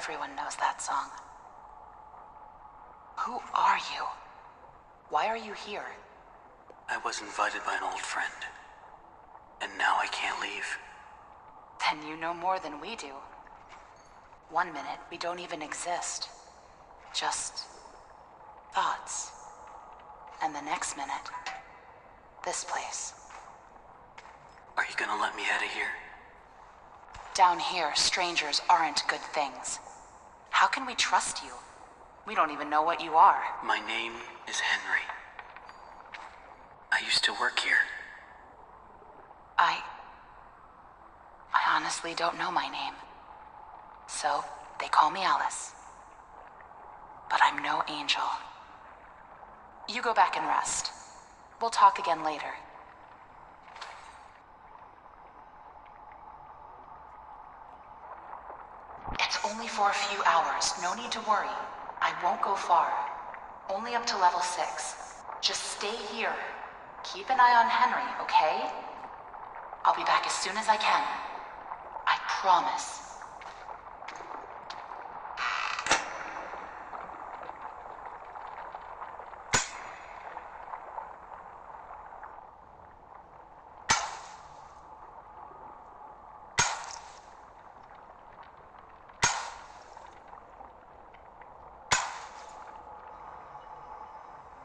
Everyone knows that song. Who are you? Why are you here? I was invited by an old friend. And now I can't leave. Then you know more than we do. 1 minute, we don't even exist. Just thoughts. And the next minute, this place. Are you gonna let me out of here? Down here, strangers aren't good things. How can we trust you? We don't even know what you are. My name is Henry. I used to work here. I honestly don't know my name. So, they call me Alice. But I'm no angel. You go back and rest. We'll talk again later. It's only for a few hours. No need to worry. I won't go far. Only up to level 6. Just stay here. Keep an eye on Henry, okay? I'll be back as soon as I can. I promise.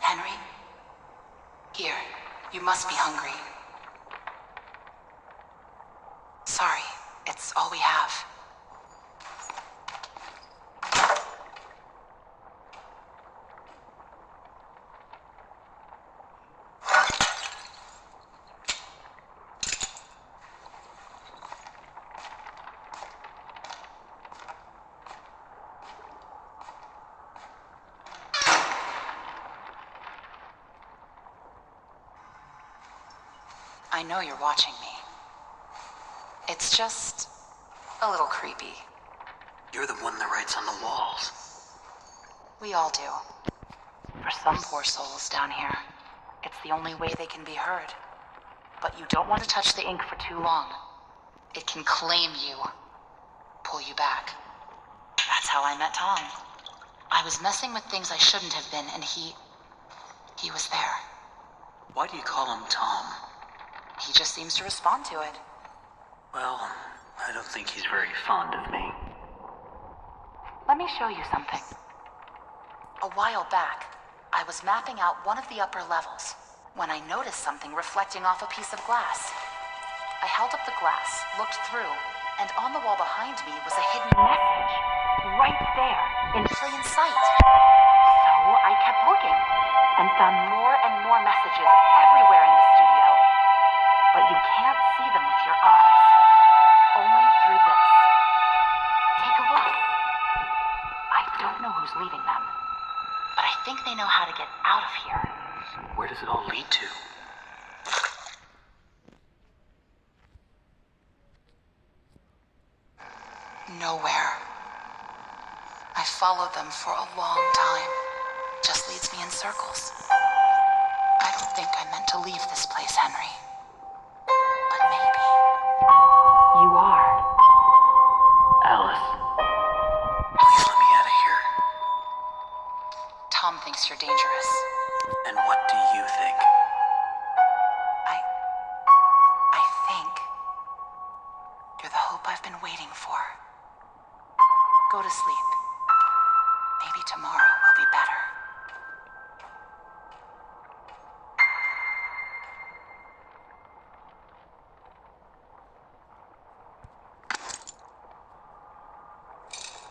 Henry? Here, you must be hungry. Sorry, it's all we have. I know you're watching me. It's just a little creepy. You're the one that writes on the walls. We all do. For some poor souls down here, it's the only way they can be heard. But you don't want to touch the ink for too long. It can claim you, pull you back. That's how I met Tom. I was messing with things I shouldn't have been, and he was there. Why do you call him Tom? He just seems to respond to it. Well, I don't think he's very fond of me. Let me show you something. A while back, I was mapping out one of the upper levels when I noticed something reflecting off a piece of glass. I held up the glass, looked through, and on the wall behind me was a hidden message. Right there, in plain sight. So I kept looking, and found more and more messages everywhere in the studio. But you can't see them with your eyes. Only through this. Take a look. I don't know who's leaving them, but I think they know how to get out of here. Where does it all lead to? Nowhere. I followed them for a long time. Just leads me in circles. I don't think I meant to leave this place, Henry. But maybe you are. Alice, please let me out of here. Tom thinks you're dangerous. And what do you think? I think you're the hope I've been waiting for. Go to sleep. Maybe tomorrow will be better.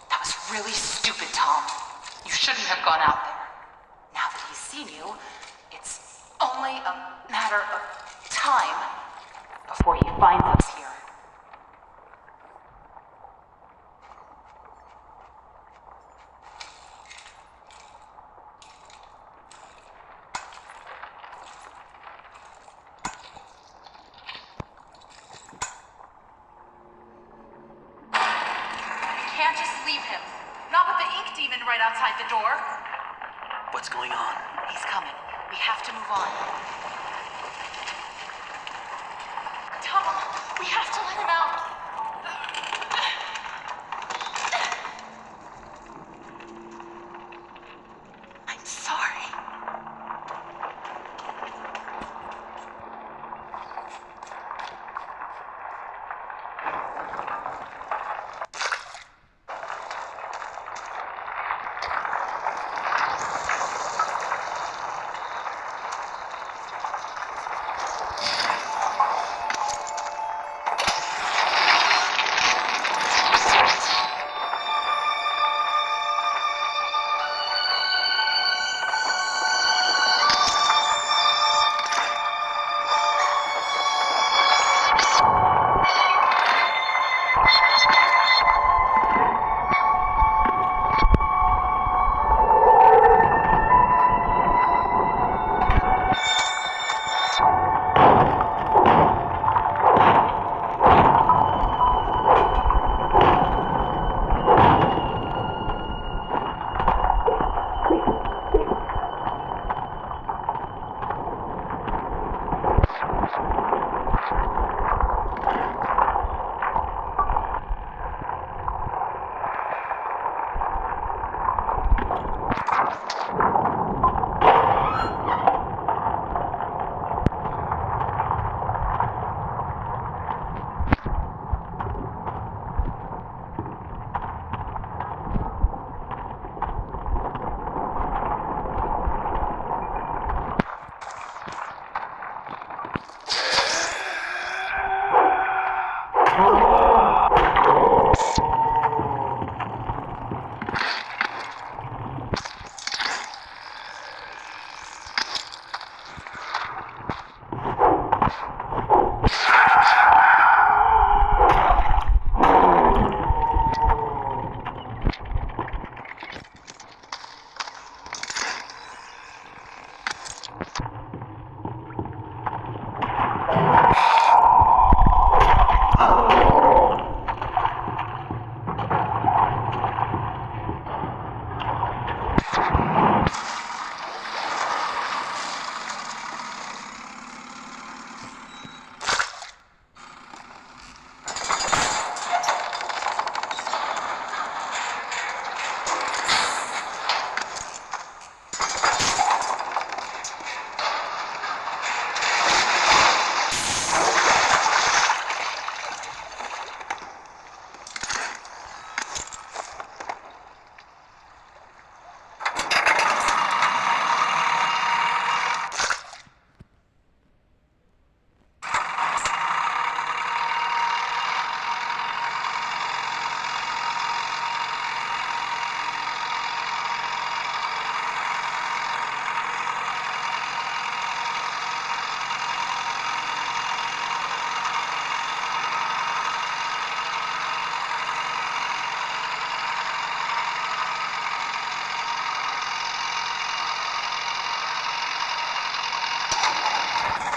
That was really stupid, Tom. You shouldn't have gone out there. Now that he's seen you, it's only a matter of time before he finds us here. Can't just leave him. Not with the ink demon right outside the door. What's going on? He's coming. We have to move on. Tom, we have to let him out.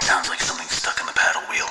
Sounds like something stuck in the paddle wheel.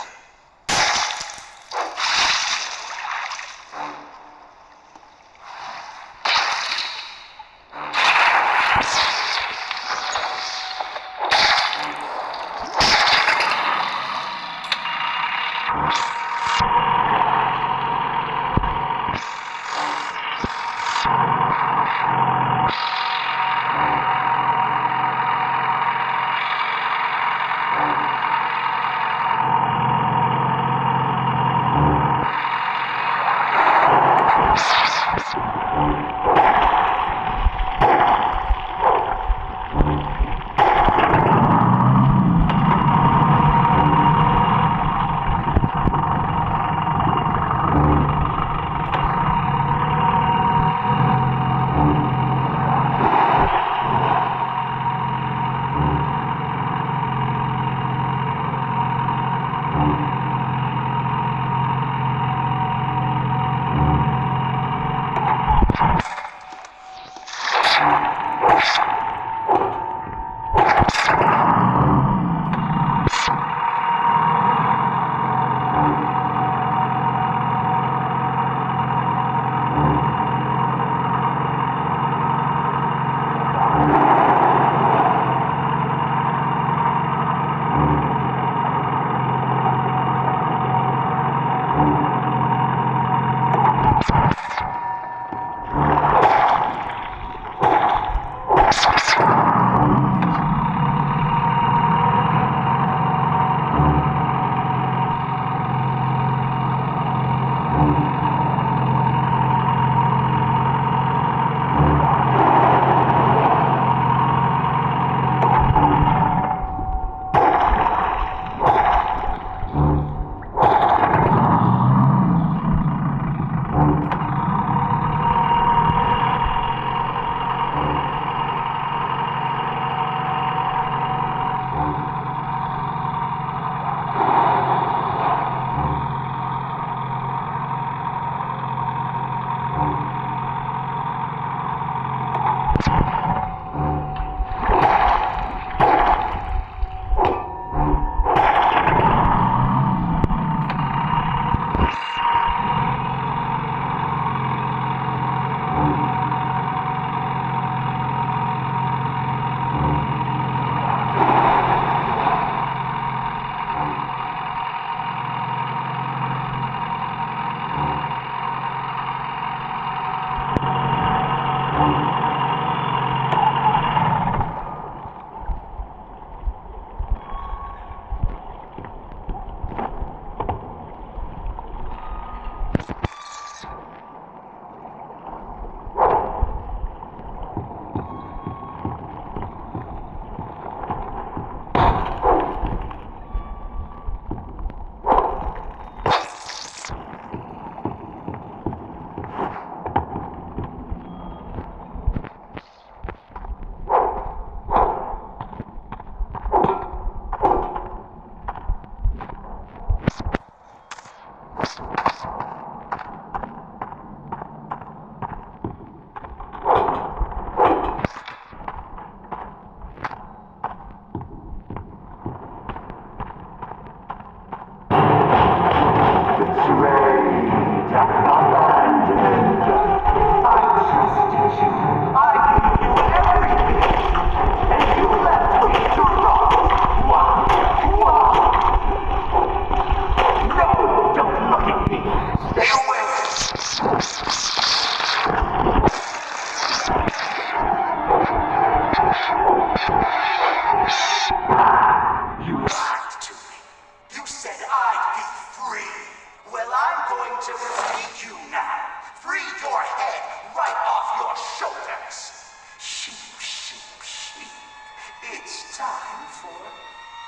time for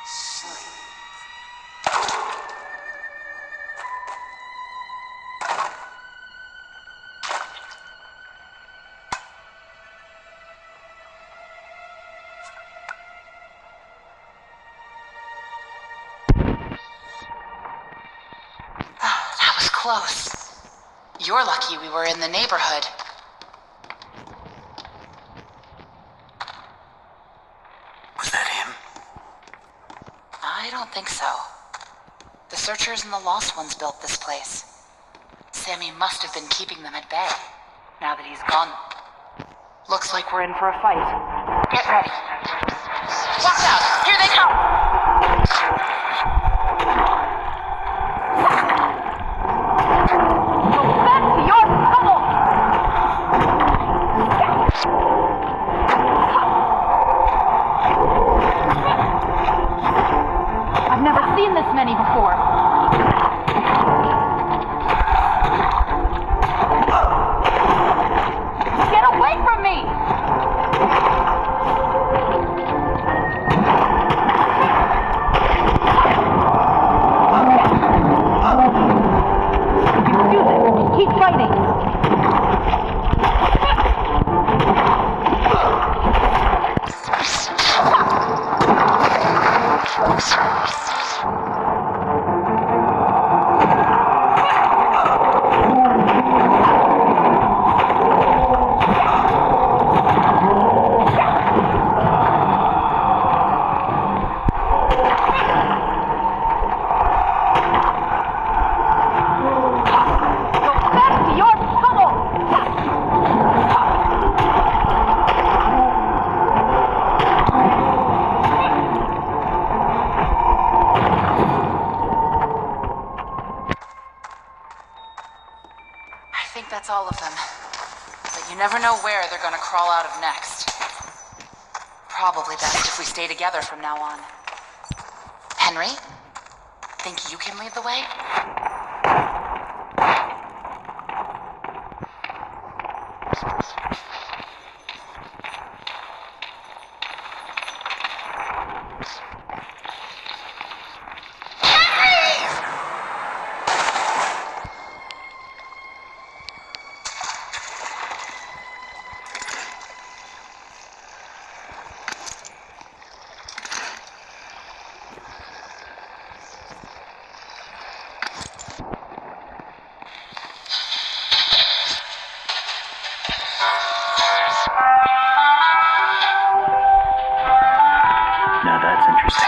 sleep. That was close. You're lucky we were in the neighborhood. Was that him? I don't think so. The Searchers and the Lost Ones built this place. Sammy must have been keeping them at bay, now that he's gone. Looks like we're in for a fight. Get ready. Watch out! Here they come! Go back to your pummel! I've never seen this many before. Get away from me! You can do this. Keep fighting. Go back to your pummel! I think that's all of them. But you never know where they're gonna crawl out of next. Probably best if we stay together from now on. Henry? Think you can lead the way? Now that's interesting.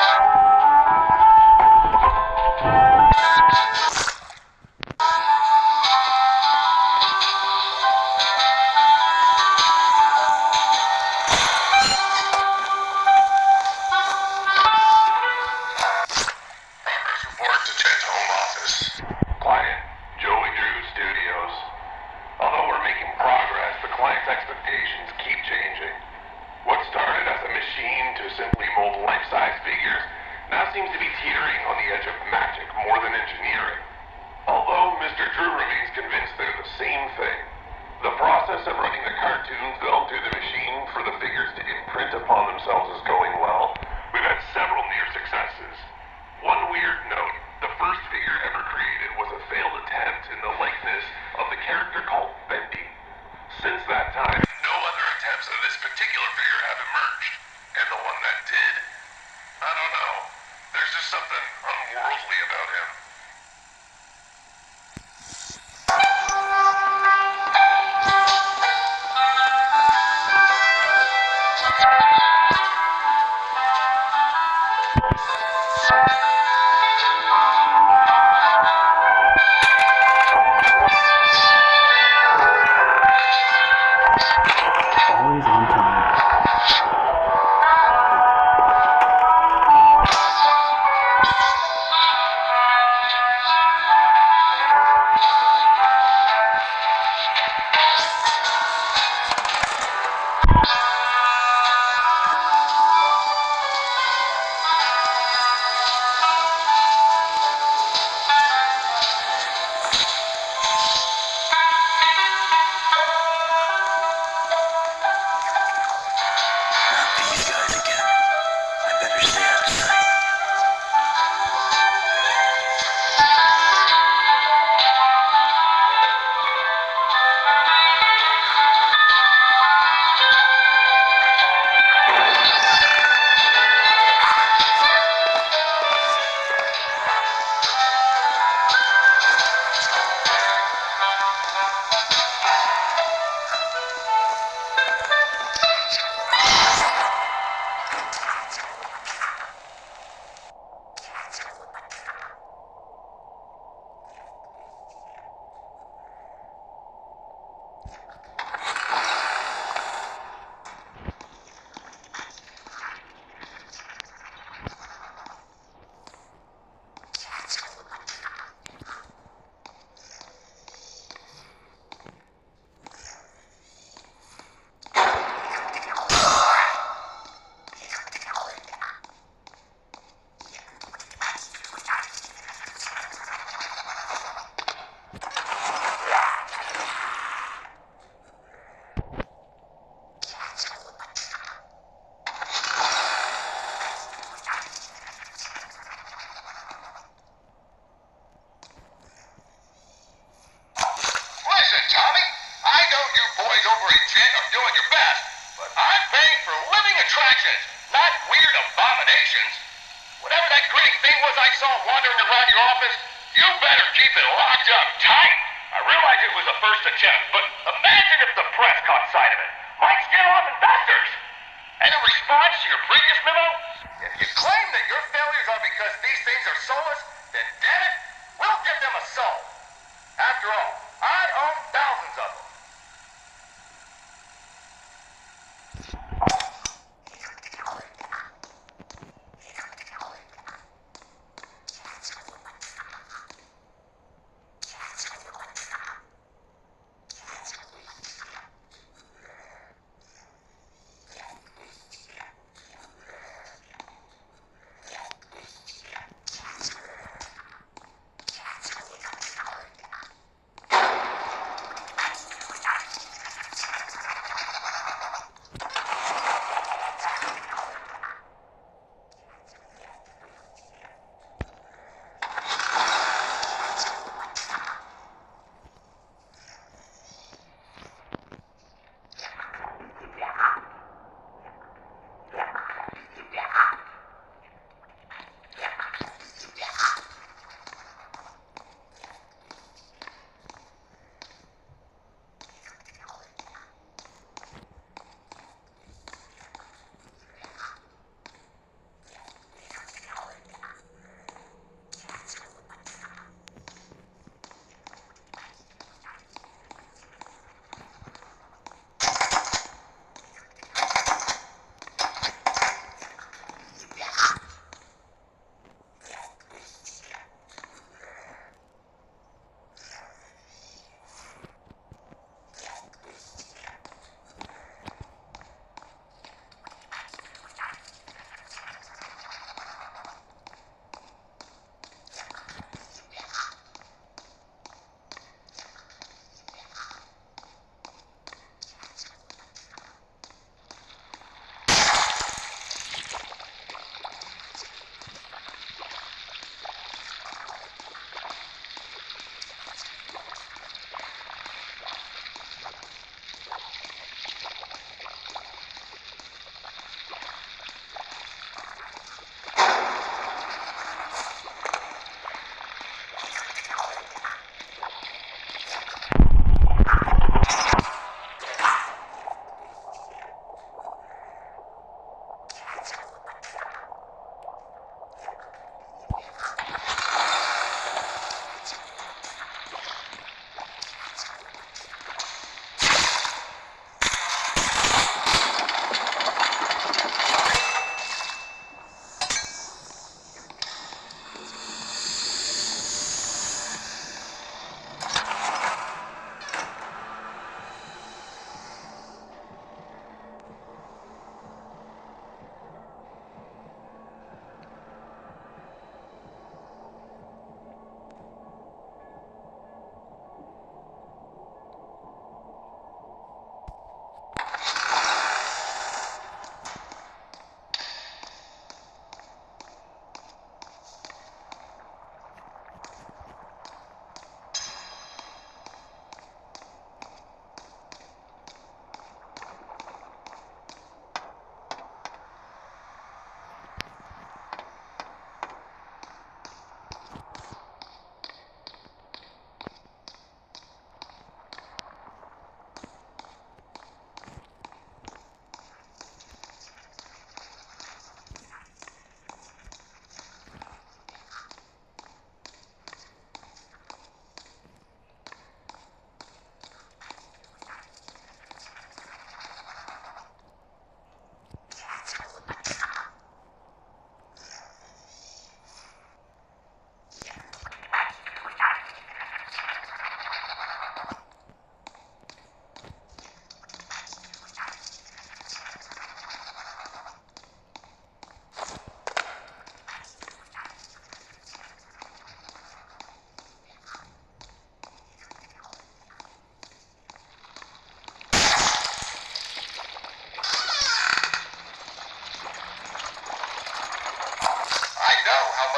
Progress report to Chet's home office. Client, Joey Drew Studios. Although we're making progress, the client's expectations keep changing. What started as a machine to simply mold life-size figures now seems to be teetering on the edge of magic more than engineering. Although Mr. Drew remains convinced they're the same thing, the process of running the cartoon film through the machine for the figures to imprint upon themselves is going well. We've had several near successes. One weird note, the first figure ever created was a failed attempt in the likeness of the character called Bendy. Since that time, no other attempts of this particular figure have emerged. And the one that did, I don't know. There's just something unworldly about him. Always on time. contractions, not weird abominations. Whatever that green thing was I saw wandering around your office, you better keep it locked up tight. I realize it was a first attempt, but imagine if the press caught sight of it. Might scare off investors. And in response to your previous memo, if you claim that your failures are because these things are soulless, then damn it, we'll give them a soul. After all, I own thousands of them.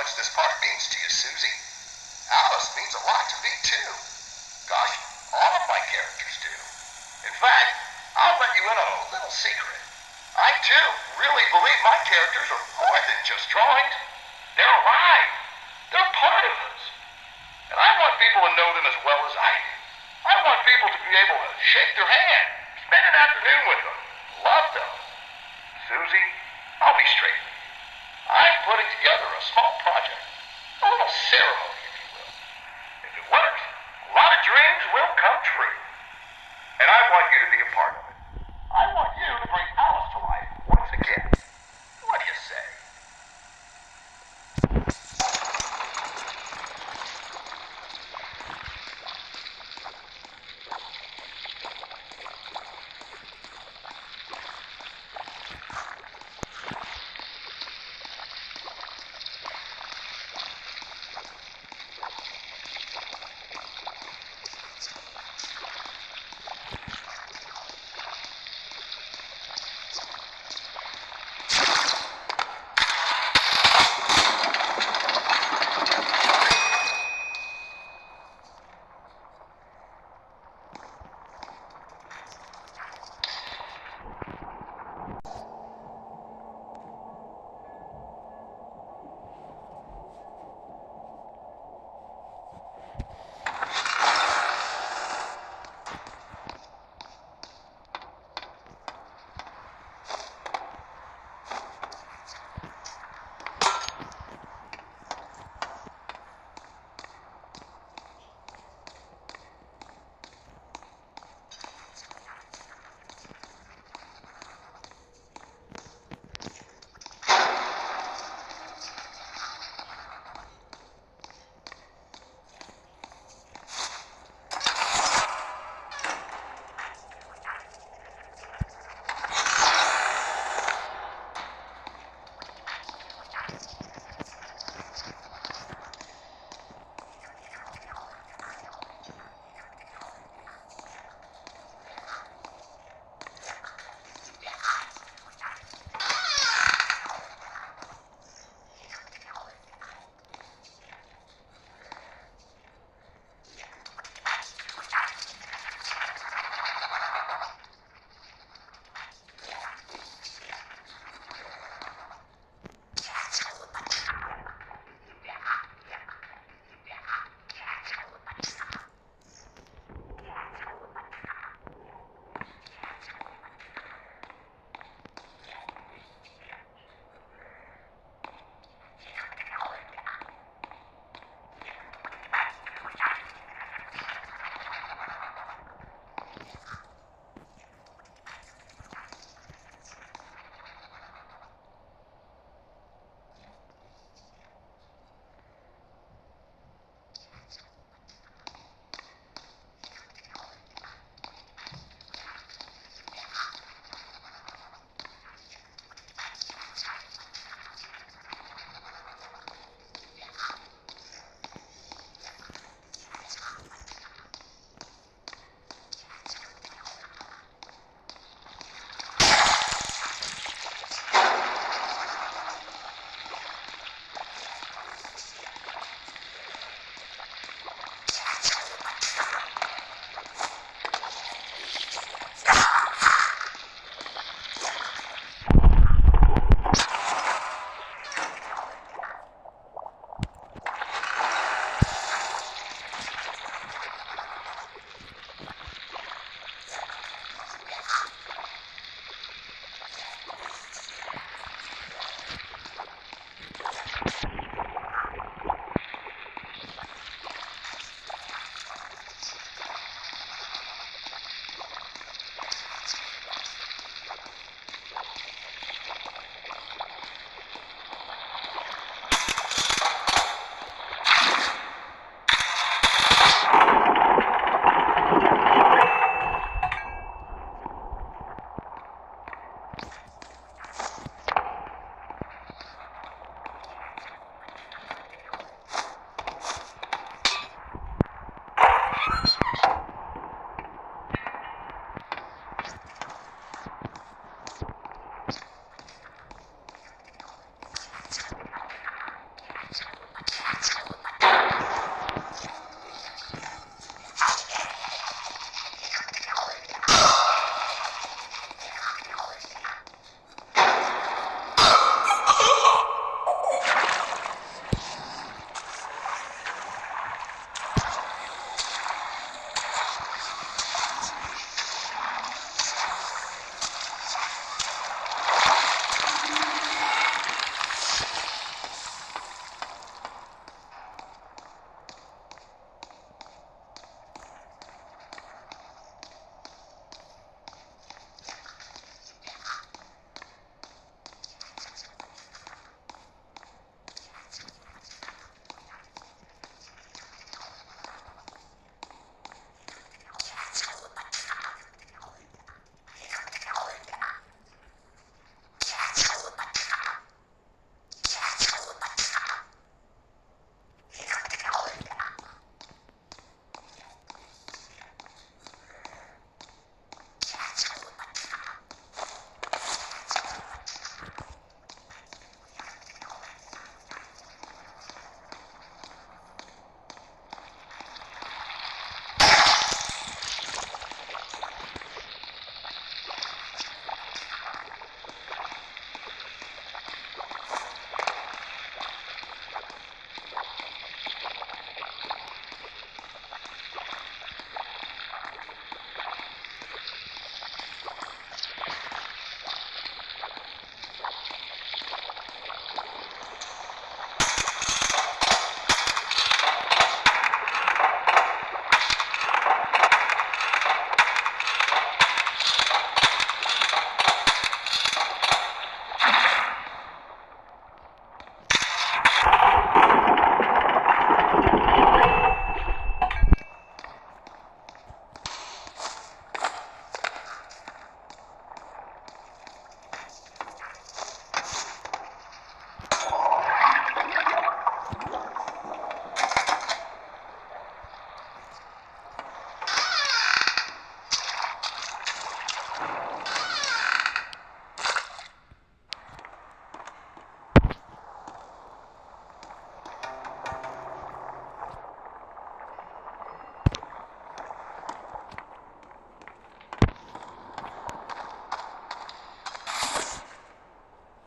much this part means to you, Susie. Alice means a lot to me, too. Gosh, all of my characters do. In fact, I'll let you in on a little secret. I too really believe my characters are more than just drawings. They're alive. They're part of us. And I want people to know them as well as I do. I want people to be able to shake their hand, spend an afternoon with them, love them. Susie, I'll be straight with you. I'm putting together a small project, a little ceremony, if you will. If it works, a lot of dreams will come true. And I want you to be a part of it. I want you to bring Alice to life once again. What do you say?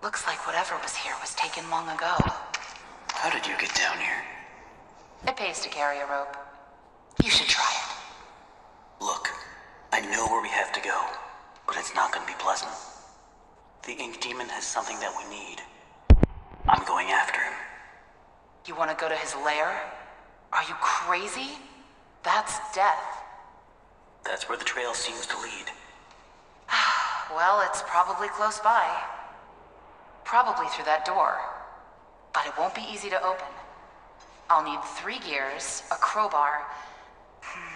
Looks like whatever was here was taken long ago. How did you get down here? It pays to carry a rope. You should try it. Look, I know where we have to go, but it's not gonna be pleasant. The Ink Demon has something that we need. I'm going after him. You want to go to his lair? Are you crazy? That's death. That's where the trail seems to lead. Well, it's probably close by. Probably through that door. But it won't be easy to open. I'll need 3 gears, a crowbar,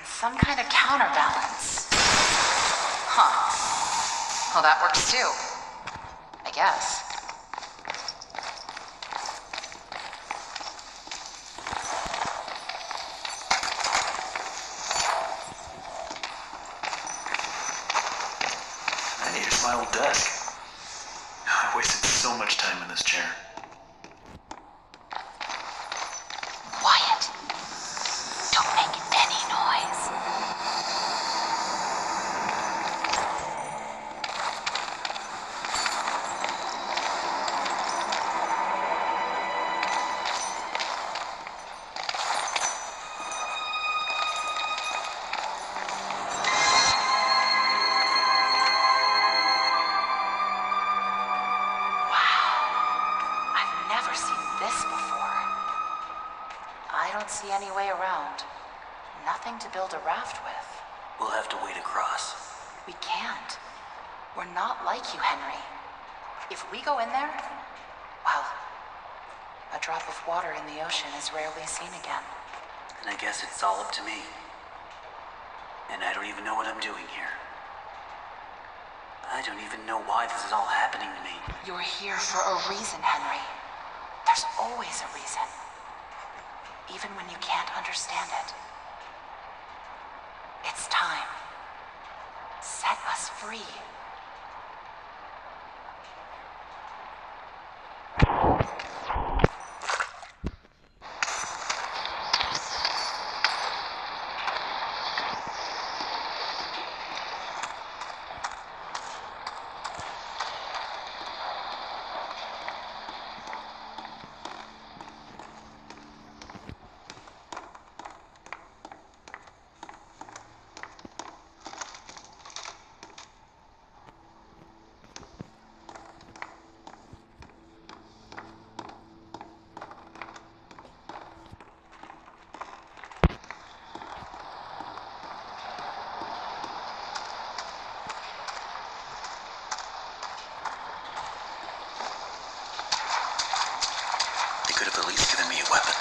some kind of counterbalance. Huh. Well, that works too. I guess. I need my old desk. I wasted so much time in this chair. Quiet. Don't make any noise. See any way around. Nothing to build a raft with. We'll have to wade across. We can't. We're not like you, Henry. If we go in there, well, a drop of water in the ocean is rarely seen again. And I guess it's all up to me. And I don't even know what I'm doing here. I don't even know why this is all happening to me. You're here for a reason, Henry. There's always a reason. Even when you can't understand it. It's time. Set us free. Could have at least given me a weapon.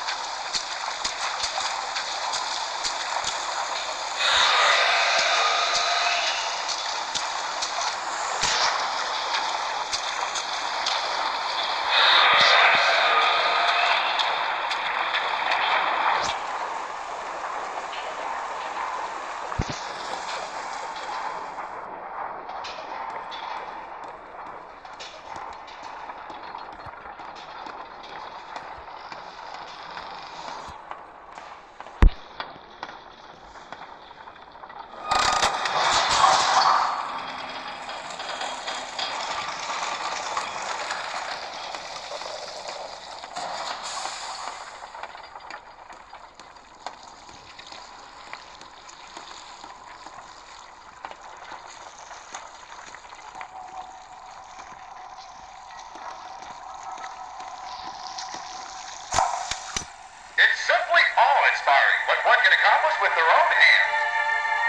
It's simply awe-inspiring what one can accomplish with their own hands.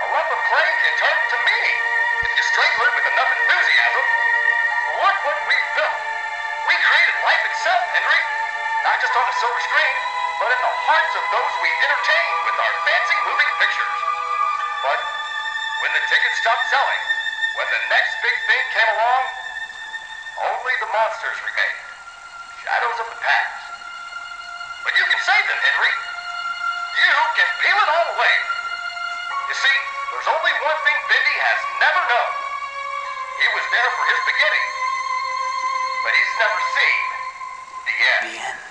A lump of clay can turn to meaning if you strangle it with enough enthusiasm. Look what we've built. We created life itself, Henry. Not just on a silver screen, but in the hearts of those we entertain with our fancy moving pictures. But when the tickets stopped selling, when the next big thing came along, only the monsters remained. Shadows of the past. But you can save them, Henry. You can peel it all away. You see, there's only one thing Bendy has never known. He was there for his beginning, but he's never seen the end. The end.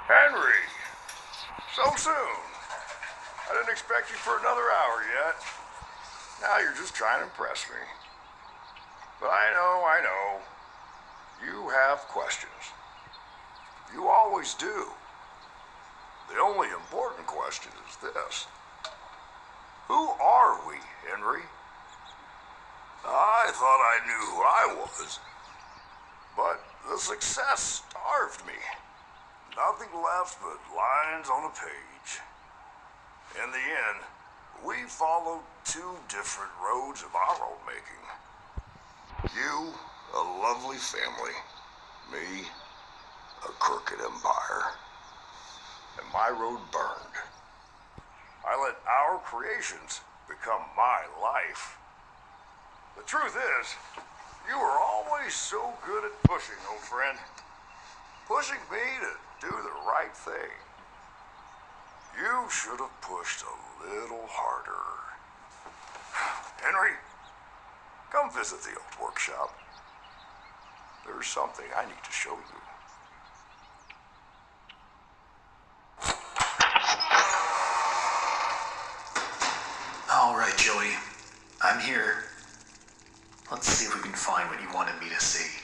Henry! So soon. I didn't expect you for another hour yet. Now you're just trying to impress me. But I know. You have questions. You always do. The only important question is this. Who are we, Henry? I thought I knew who I was. But the success starved me. Nothing left but lines on a page. In the end, we followed two different roads of our own making. You, a lovely family. Me, a crooked empire. And my road burned. I let our creations become my life. The truth is, you were always so good at pushing, old friend. Pushing me to do the right thing. You should have pushed a little harder. Henry, come visit the old workshop. There's something I need to show you. All right, Joey. I'm here. Let's see if we can find what you wanted me to see.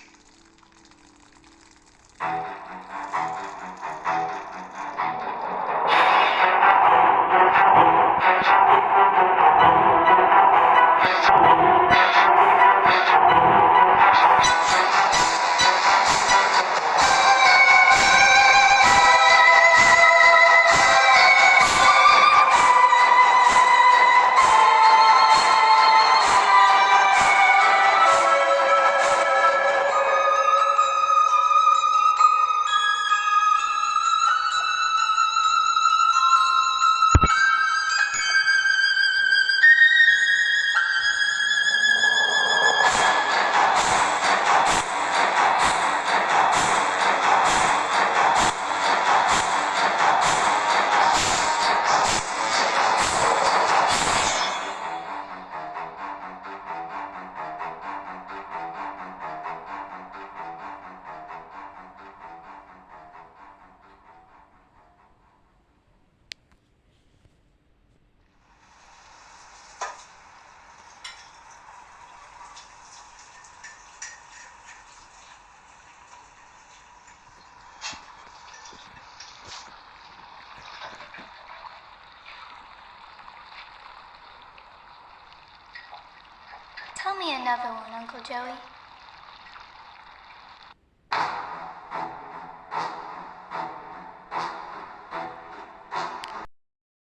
Tell me another one, Uncle Joey.